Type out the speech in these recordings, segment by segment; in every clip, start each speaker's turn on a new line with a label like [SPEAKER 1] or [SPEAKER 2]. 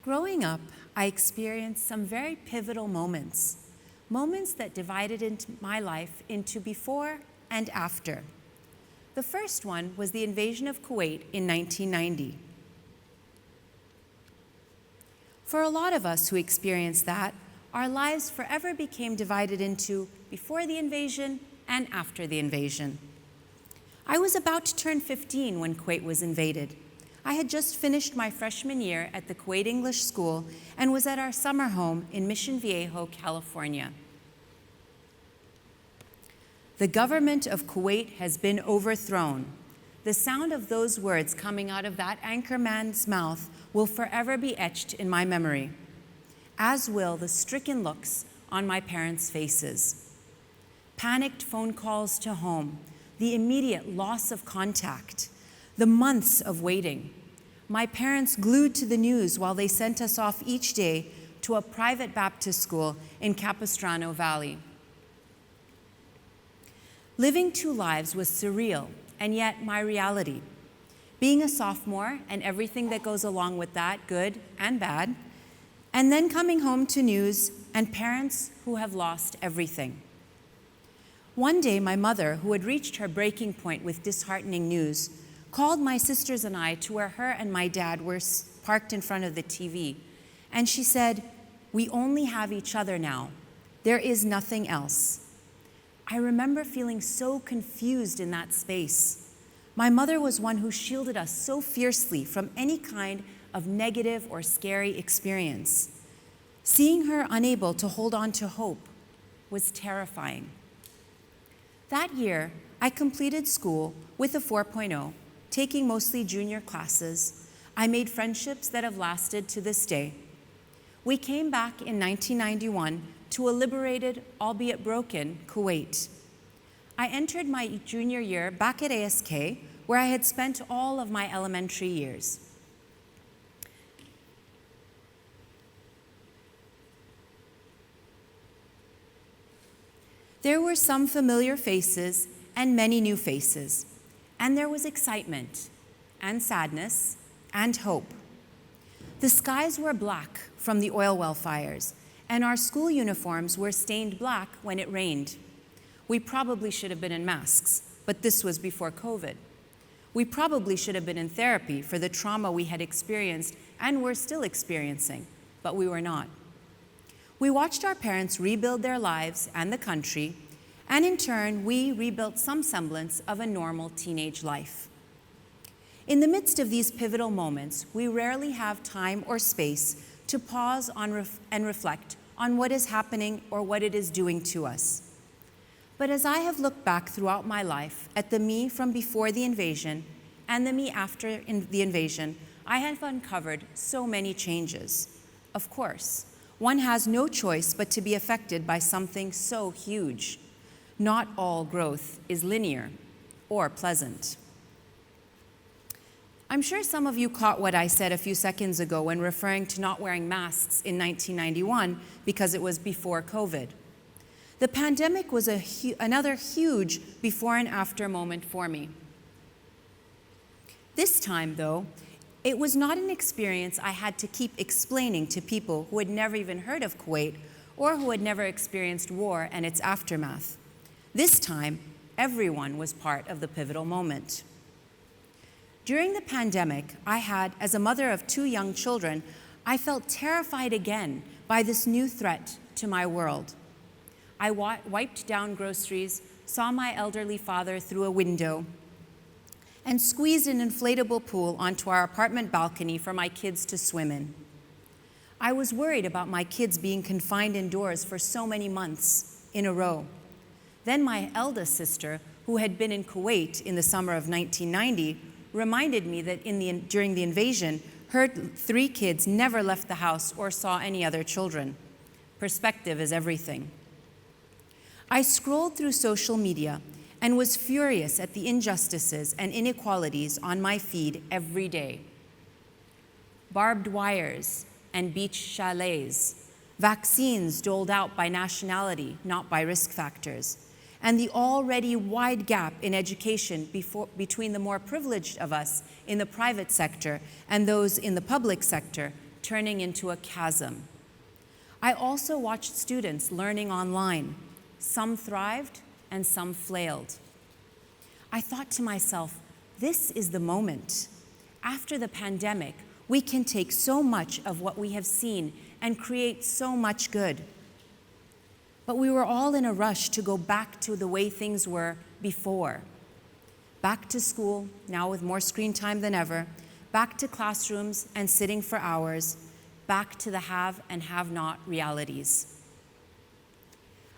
[SPEAKER 1] Growing up, I experienced some very pivotal moments that divided into my life into before and after. The first one was the invasion of Kuwait in 1990. For a lot of us who experienced that, our lives forever became divided into before the invasion and after the invasion. I was about to turn 15 when Kuwait was invaded. I had just finished my freshman year at the Kuwait English School and was at our summer home in Mission Viejo, California. The government of Kuwait has been overthrown. The sound of those words coming out of that anchorman's mouth will forever be etched in my memory, as will the stricken looks on my parents' faces. Panicked phone calls to home, the immediate loss of contact, the months of waiting. My parents glued to the news while they sent us off each day to a private Baptist school in Capistrano Valley. Living two lives was surreal, and yet my reality. Being a sophomore and everything that goes along with that, good and bad, and then coming home to news and parents who have lost everything. One day, my mother, who had reached her breaking point with disheartening news, called my sisters and I to where her and my dad were parked in front of the TV, and she said, "We only have each other now. There is nothing else." I remember feeling so confused in that space. My mother was one who shielded us so fiercely from any kind of negative or scary experience. Seeing her unable to hold on to hope was terrifying. That year, I completed school with a 4.0, taking mostly junior classes. I made friendships that have lasted to this day. We came back in 1991 to a liberated, albeit broken, Kuwait. I entered my junior year back at ASK, where I had spent all of my elementary years. There were some familiar faces and many new faces, and there was excitement and sadness and hope. The skies were black from the oil well fires, and our school uniforms were stained black when it rained. We probably should have been in masks, but this was before COVID. We probably should have been in therapy for the trauma we had experienced and were still experiencing, but we were not. We watched our parents rebuild their lives and the country, and in turn, we rebuilt some semblance of a normal teenage life. In the midst of these pivotal moments, we rarely have time or space to pause and reflect on what is happening or what it is doing to us. But as I have looked back throughout my life at the me from before the invasion and the me after the invasion, I have uncovered so many changes. Of course, one has no choice but to be affected by something so huge. Not all growth is linear or pleasant. I'm sure some of you caught what I said a few seconds ago when referring to not wearing masks in 1991 because it was before COVID. The pandemic was another huge before and after moment for me. This time, though, it was not an experience I had to keep explaining to people who had never even heard of Kuwait or who had never experienced war and its aftermath. This time, everyone was part of the pivotal moment. During the pandemic, as a mother of 2 young children, I felt terrified again by this new threat to my world. I wiped down groceries, saw my elderly father through a window, and squeezed an inflatable pool onto our apartment balcony for my kids to swim in. I was worried about my kids being confined indoors for so many months in a row. Then my eldest sister, who had been in Kuwait in the summer of 1990, reminded me that during the invasion, her 3 kids never left the house or saw any other children. Perspective is everything. I scrolled through social media and was furious at the injustices and inequalities on my feed every day. Barbed wires and beach chalets, vaccines doled out by nationality, not by risk factors, and the already wide gap in education between the more privileged of us in the private sector and those in the public sector turning into a chasm. I also watched students learning online. Some thrived and some flailed. I thought to myself, this is the moment. After the pandemic, we can take so much of what we have seen and create so much good. But we were all in a rush to go back to the way things were before. Back to school, now with more screen time than ever, back to classrooms and sitting for hours, back to the have and have not realities.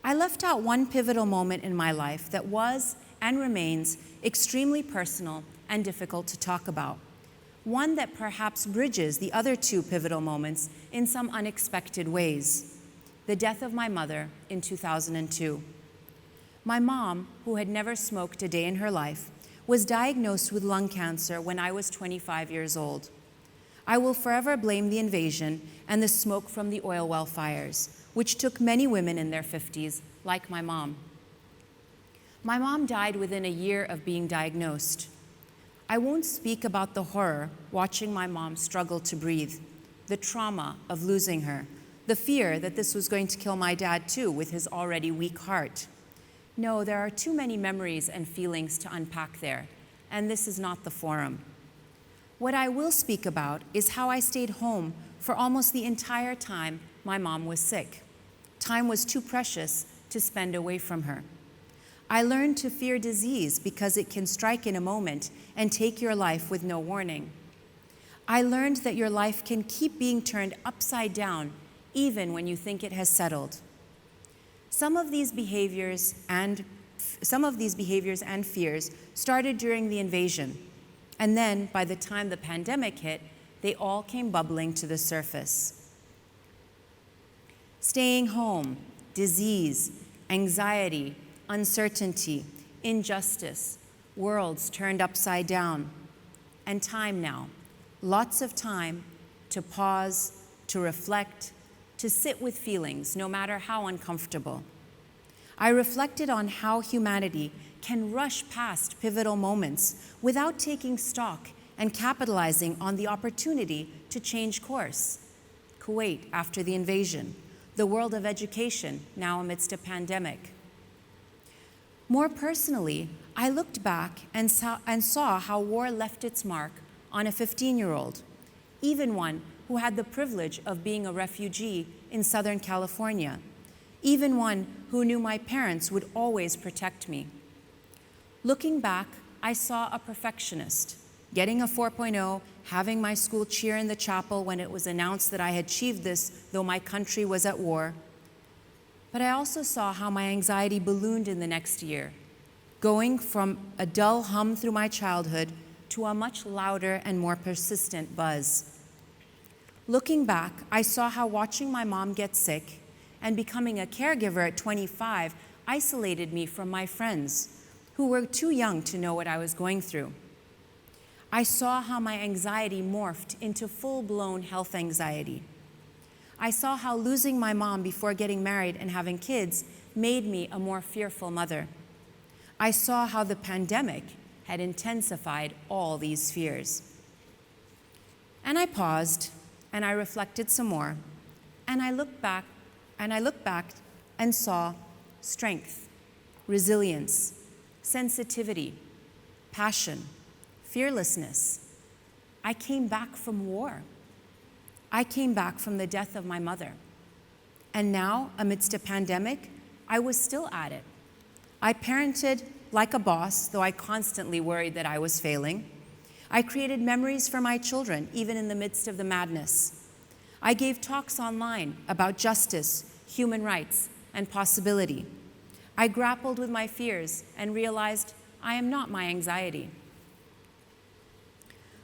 [SPEAKER 1] I left out one pivotal moment in my life that was and remains extremely personal and difficult to talk about. One that perhaps bridges the other two pivotal moments in some unexpected ways. The death of my mother in 2002. My mom, who had never smoked a day in her life, was diagnosed with lung cancer when I was 25 years old. I will forever blame the invasion and the smoke from the oil well fires, which took many women in their 50s, like my mom. My mom died within a year of being diagnosed. I won't speak about the horror watching my mom struggle to breathe, the trauma of losing her, the fear that this was going to kill my dad too with his already weak heart. No, there are too many memories and feelings to unpack there, and this is not the forum. What I will speak about is how I stayed home for almost the entire time my mom was sick. Time was too precious to spend away from her. I learned to fear disease because it can strike in a moment and take your life with no warning. I learned that your life can keep being turned upside down even when you think it has settled. Some of these behaviors and fears started during the invasion, and then by the time the pandemic hit, they all came bubbling to the surface. Staying home, disease, anxiety, uncertainty, injustice, worlds turned upside down, and time now, lots of time to pause, to reflect, to sit with feelings, no matter how uncomfortable. I reflected on how humanity can rush past pivotal moments without taking stock and capitalizing on the opportunity to change course. Kuwait after the invasion, the world of education now amidst a pandemic. More personally, I looked back and saw how war left its mark on a 15-year-old, even one who had the privilege of being a refugee in Southern California, even one who knew my parents would always protect me. Looking back, I saw a perfectionist, getting a 4.0, having my school cheer in the chapel when it was announced that I had achieved this, though my country was at war. But I also saw how my anxiety ballooned in the next year, going from a dull hum through my childhood to a much louder and more persistent buzz. Looking back, I saw how watching my mom get sick and becoming a caregiver at 25 isolated me from my friends, who were too young to know what I was going through. I saw how my anxiety morphed into full-blown health anxiety. I saw how losing my mom before getting married and having kids made me a more fearful mother. I saw how the pandemic had intensified all these fears. And I paused, and I reflected some more, and I looked back and saw strength, resilience, sensitivity, passion, fearlessness. I came back from war. I came back from the death of my mother. And now, amidst a pandemic, I was still at it. I parented like a boss, though I constantly worried that I was failing. I created memories for my children, even in the midst of the madness. I gave talks online about justice, human rights, and possibility. I grappled with my fears and realized I am not my anxiety.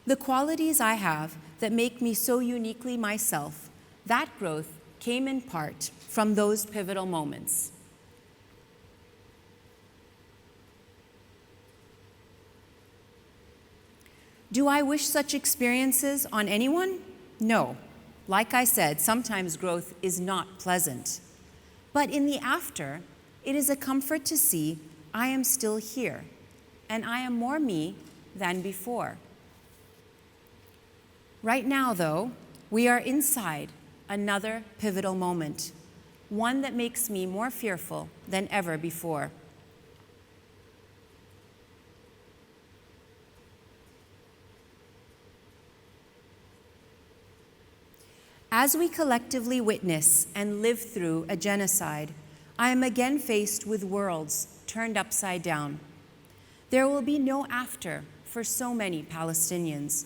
[SPEAKER 1] The qualities I have that make me so uniquely myself, that growth came in part from those pivotal moments. Do I wish such experiences on anyone? No. Like I said, sometimes growth is not pleasant. But in the after, it is a comfort to see I am still here, and I am more me than before. Right now, though, We are inside another pivotal moment, one that makes me more fearful than ever before. As we collectively witness and live through a genocide, I am again faced with worlds turned upside down. There will be no after for so many Palestinians,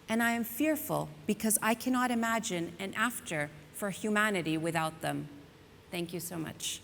[SPEAKER 1] and I am fearful because I cannot imagine an after for humanity without them. Thank you so much.